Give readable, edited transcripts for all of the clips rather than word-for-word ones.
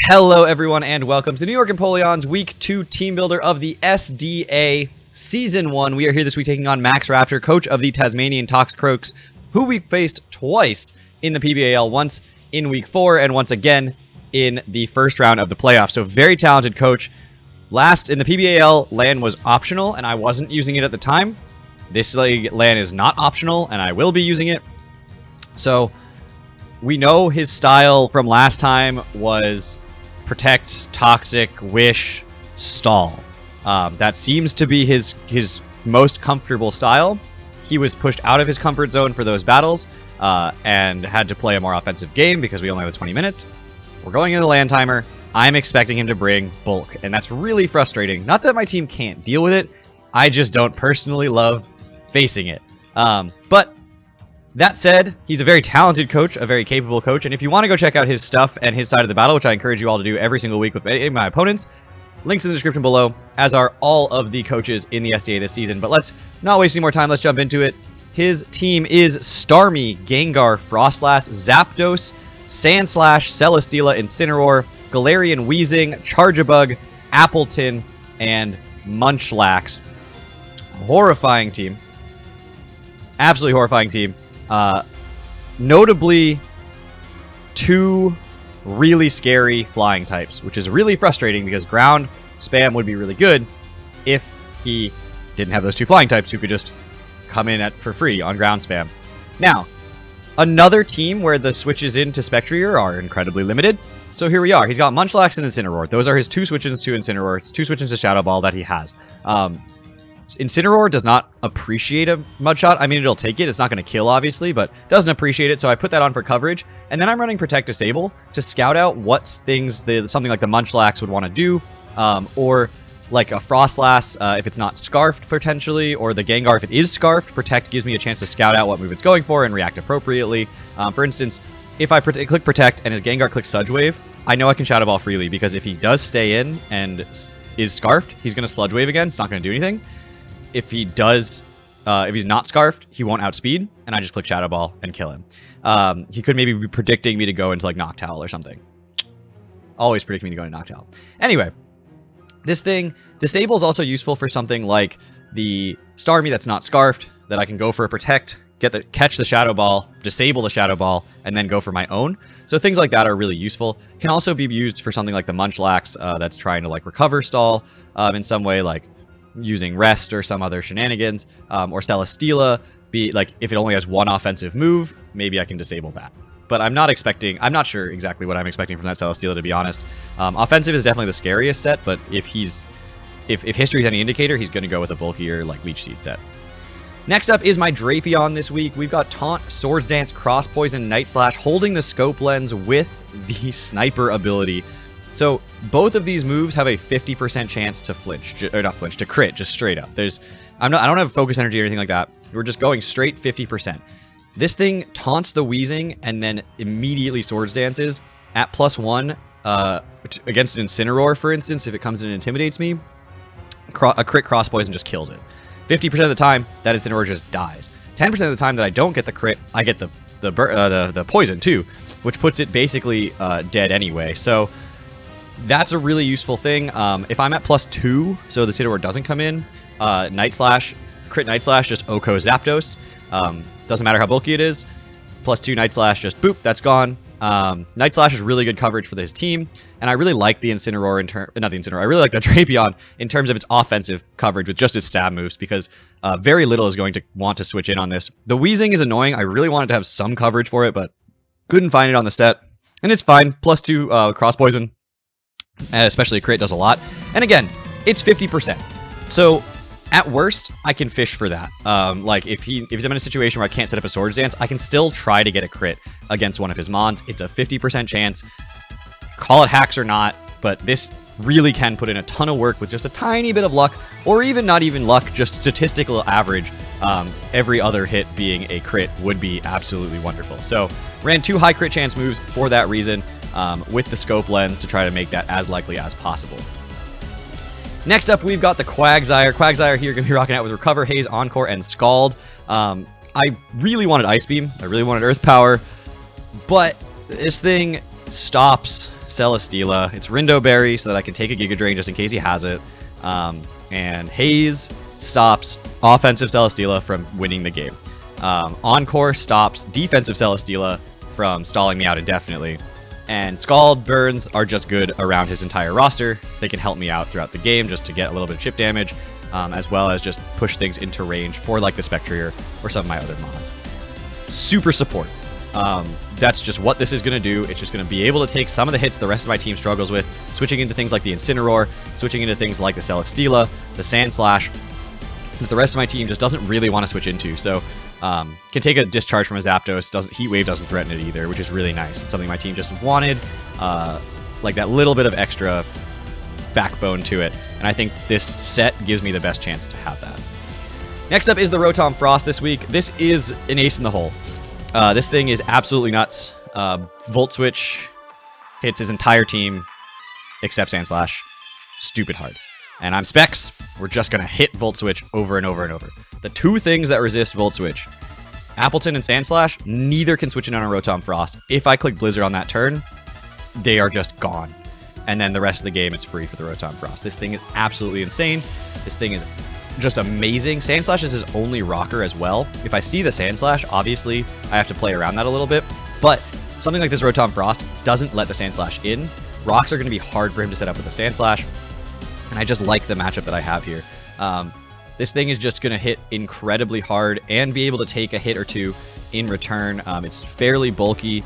Hello everyone and welcome to New York Empoleon's Week 2 Team Builder of the SDA Season 1. We are here this week taking on Max Raptor, coach of the Tasmanian Toxicroaks, who we faced twice in the PBAL, once in Week 4 and once again in the first round of the playoffs. So very talented coach. Last in the PBAL, LAN was optional and I wasn't using it at the time. This LAN is not optional and I will be using it. So we know his style from last time was protect, toxic, wish, stall. That seems to be his most comfortable style. He was pushed out of his comfort zone for those battles and had to play a more offensive game because we only have 20 minutes. We're going into the land timer. I'm expecting him to bring bulk, and that's really frustrating. Not that my team can't deal with it. I just don't personally love facing it. But that said, he's a very talented coach, a very capable coach, and if you want to go check out his stuff and his side of the battle, which I encourage you all to do every single week with any of my opponents, links in the description below, as are all of the coaches in the SDA this season. But let's not waste any more time, let's jump into it. His team is Starmie, Gengar, Frostlass, Zapdos, Sandslash, Celesteela, Incineroar, Galarian Weezing, Charjabug, Appleton, and Munchlax. Horrifying team. Absolutely horrifying team. Notably, two really scary flying types, which is really frustrating because ground spam would be really good if he didn't have those two flying types who could just come in for free on ground spam. Now, another team where the switches into Spectrier are incredibly limited. So here we are. He's got Munchlax and Incineroar. Those are his two switches to Incineroar. It's two switches to Shadow Ball that he has. Incineroar does not appreciate a Mudshot. I mean, it'll take it. It's not going to kill, obviously, but doesn't appreciate it, so I put that on for coverage. And then I'm running Protect Disable to scout out what things something like the Munchlax would want to do, or like a Frostlass if it's not Scarfed, potentially, or the Gengar if it is Scarfed. Protect gives me a chance to scout out what move it's going for and react appropriately. For instance, if I click Protect and his Gengar clicks Sludge Wave, I know I can Shadow Ball freely, because if he does stay in and is Scarfed, he's going to Sludge Wave again. It's not going to do anything. If he does, if he's not Scarfed, he won't outspeed, and I just click Shadow Ball and kill him. He could maybe be predicting me to go into like Noctowl or something. Always predict me to go into Noctowl. Anyway, this thing, Disable is also useful for something like the Starmie that's not Scarfed, that I can go for a Protect, catch the Shadow Ball, disable the Shadow Ball, and then go for my own. So things like that are really useful. Can also be used for something like the Munchlax that's trying to like recover stall in some way, like using rest or some other shenanigans, or Celesteela, be like if it only has one offensive move, maybe I can disable that. But I'm not sure exactly what I'm expecting from that Celesteela, to be honest. Offensive is definitely the scariest set, but if history is any indicator, he's going to go with a bulkier like Leech Seed set. Next up is my Drapion this week. We've got Taunt, Swords Dance, Cross Poison, Night Slash, holding the Scope Lens with the Sniper ability. So both of these moves have a 50% chance to flinch, or not flinch, to crit, just straight up. I don't have focus energy or anything like that. We're just going straight 50%. This thing taunts the Weezing and then immediately Swords Dances at +1 against an Incineroar, for instance. If it comes in and intimidates me, a crit Cross Poison just kills it. 50% of the time, that Incineroar just dies. 10% of the time that I don't get the crit, I get the poison too, which puts it basically dead anyway. So that's a really useful thing. If I'm at +2, so the Incineroar doesn't come in, Night Slash, crit Night Slash, just Oko Zapdos. Doesn't matter how bulky it is. +2 Night Slash, just boop, that's gone. Night Slash is really good coverage for his team, and I really like the Incineroar I really like the Drapion in terms of its offensive coverage with just its stab moves, because very little is going to want to switch in on this. The Weezing is annoying. I really wanted to have some coverage for it, but couldn't find it on the set, and it's fine. +2 Cross Poison, especially a crit, does a lot. And again, it's 50%. So at worst, I can fish for that. Like if I'm in a situation where I can't set up a Swords Dance, I can still try to get a crit against one of his Mons. It's a 50% chance. Call it hacks or not, but this really can put in a ton of work with just a tiny bit of luck, or even not even luck, just statistical average. Every other hit being a crit would be absolutely wonderful. So ran 2 high crit chance moves for that reason, with the Scope Lens to try to make that as likely as possible. Next up, we've got the Quagsire. Quagsire here going to be rocking out with Recover, Haze, Encore, and Scald. I really wanted Ice Beam. I really wanted Earth Power. But this thing stops Celesteela. It's Rindo Berry so that I can take a Giga Drain just in case he has it. And Haze stops offensive Celesteela from winning the game. Encore stops defensive Celesteela from stalling me out indefinitely. And Scald Burns are just good around his entire roster. They can help me out throughout the game just to get a little bit of chip damage, as well as just push things into range for like the Spectrier or some of my other mons. Super support. That's just what this is going to do. It's just going to be able to take some of the hits the rest of my team struggles with, switching into things like the Incineroar, switching into things like the Celesteela, the Sand Slash, that the rest of my team just doesn't really want to switch into. So can take a discharge from a Zapdos. Heat Wave doesn't threaten it either, which is really nice. It's something my team just wanted, like that little bit of extra backbone to it. And I think this set gives me the best chance to have that. Next up is the Rotom Frost this week. This is an ace in the hole. This thing is absolutely nuts. Volt Switch hits his entire team except Sand Slash. Stupid hard. And I'm Specs. We're just going to hit Volt Switch over and over and over. The two things that resist Volt Switch, Appleton and Sand Slash, neither can switch in on a Rotom Frost. If I click Blizzard on that turn, they are just gone. And then the rest of the game is free for the Rotom Frost. This thing is absolutely insane. This thing is just amazing. Sand Slash is his only rocker as well. If I see the Sand Slash, obviously I have to play around that a little bit. But something like this Rotom Frost doesn't let the Sand Slash in. Rocks are going to be hard for him to set up with the Sand Slash. And I just like the matchup that I have here. This thing is just going to hit incredibly hard and be able to take a hit or two in return. It's fairly bulky.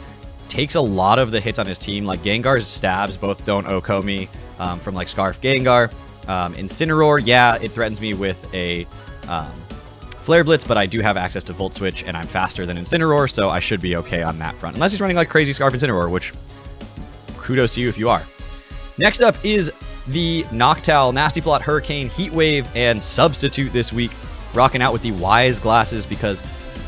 Takes a lot of the hits on his team. Like Gengar's stabs both don't OHKO me from like Scarf Gengar. Incineroar, yeah, it threatens me with a Flare Blitz, but I do have access to Volt Switch and I'm faster than Incineroar, so I should be okay on that front. Unless he's running like crazy Scarf Incineroar, which kudos to you if you are. Next up is the Noctowl, Nasty Plot, Hurricane, Heat Wave, and Substitute this week. Rocking out with the Wise Glasses because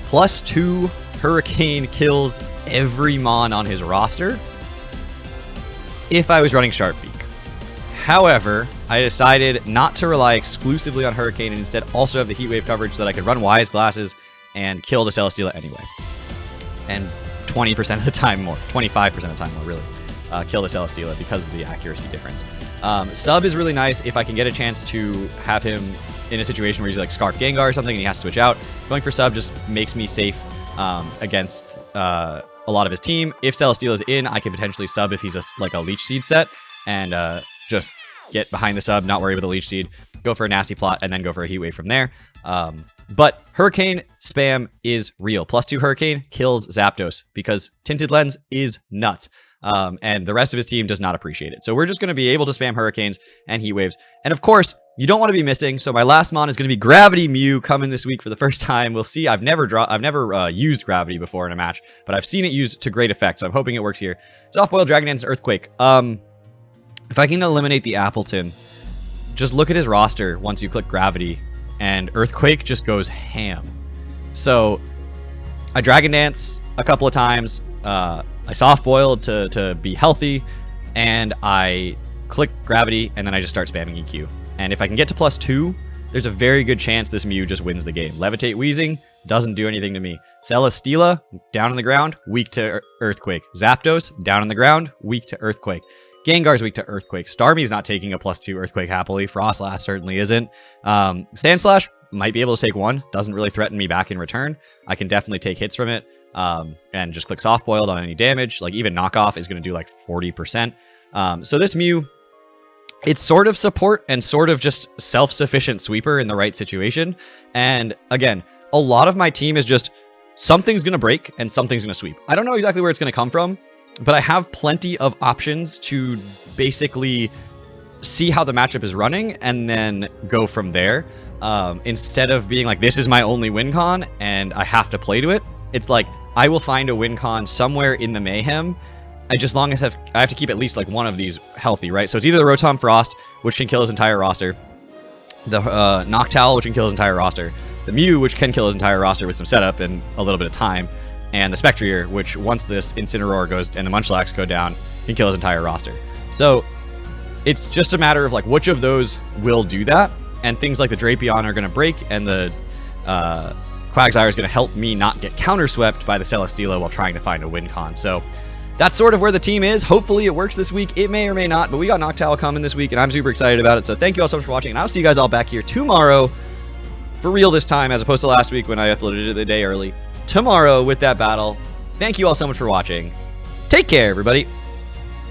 +2 Hurricane kills every Mon on his roster if I was running Sharp Beak. However, I decided not to rely exclusively on Hurricane and instead also have the Heat Wave coverage so that I could run Wise Glasses and kill the Celesteela anyway. And 20% of the time more, 25% of the time more, really. Kill the Celesteela because of the accuracy difference. Sub is really nice if I can get a chance to have him in a situation where he's like Scarf Gengar or something and he has to switch out. Going for Sub just makes me safe against a lot of his team. If Celesteela is in, I can potentially Sub if he's like a Leech Seed set and just get behind the Sub, not worry about the Leech Seed, go for a Nasty Plot, and then go for a Heat Wave from there. But Hurricane spam is real. +2 Hurricane kills Zapdos because Tinted Lens is nuts. And the rest of his team does not appreciate it. So we're just going to be able to spam Hurricanes and Heat Waves. And of course, you don't want to be missing. So my last mon is going to be Gravity Mew coming this week for the first time. We'll see. I've never used Gravity before in a match, but I've seen it used to great effect. So I'm hoping it works here. Soft Boil, Dragon Dance, Earthquake. If I can eliminate the Appleton, just look at his roster once you click Gravity, and Earthquake just goes ham. So I Dragon Dance a couple of times. I soft boiled to be healthy, and I click Gravity, and then I just start spamming EQ. And if I can get to +2, there's a very good chance this Mew just wins the game. Levitate Wheezing doesn't do anything to me. Celesteela, down on the ground, weak to Earthquake. Zapdos, down on the ground, weak to Earthquake. Gengar's weak to Earthquake. Starmie's not taking a +2 Earthquake happily. Frostlass certainly isn't. Sand Slash might be able to take one. Doesn't really threaten me back in return. I can definitely take hits from it. And just click Soft Boiled on any damage. Like even Knockoff is going to do like 40%. So this Mew, it's sort of support and sort of just self-sufficient sweeper in the right situation. And again, a lot of my team is just something's going to break and something's going to sweep. I don't know exactly where it's going to come from, but I have plenty of options to basically see how the matchup is running and then go from there. Instead of being like, this is my only win con and I have to play to it. It's like, I will find a win con somewhere in the mayhem, just long as I have to keep at least like one of these healthy, right? So it's either the Rotom Frost, which can kill his entire roster, the Noctowl, which can kill his entire roster, the Mew, which can kill his entire roster with some setup and a little bit of time, and the Spectrier, which once this Incineroar goes and the Munchlax go down, can kill his entire roster. So it's just a matter of like which of those will do that, and things like the Drapion are going to break, and the Quagsire is going to help me not get counterswept by the Celesteela while trying to find a win con. So that's sort of where the team is. Hopefully it works this week. It may or may not, but we got Noctowl coming this week, and I'm super excited about it. So thank you all so much for watching, and I'll see you guys all back here tomorrow, for real this time, as opposed to last week when I uploaded it a day early. Tomorrow with that battle. Thank you all so much for watching. Take care, everybody.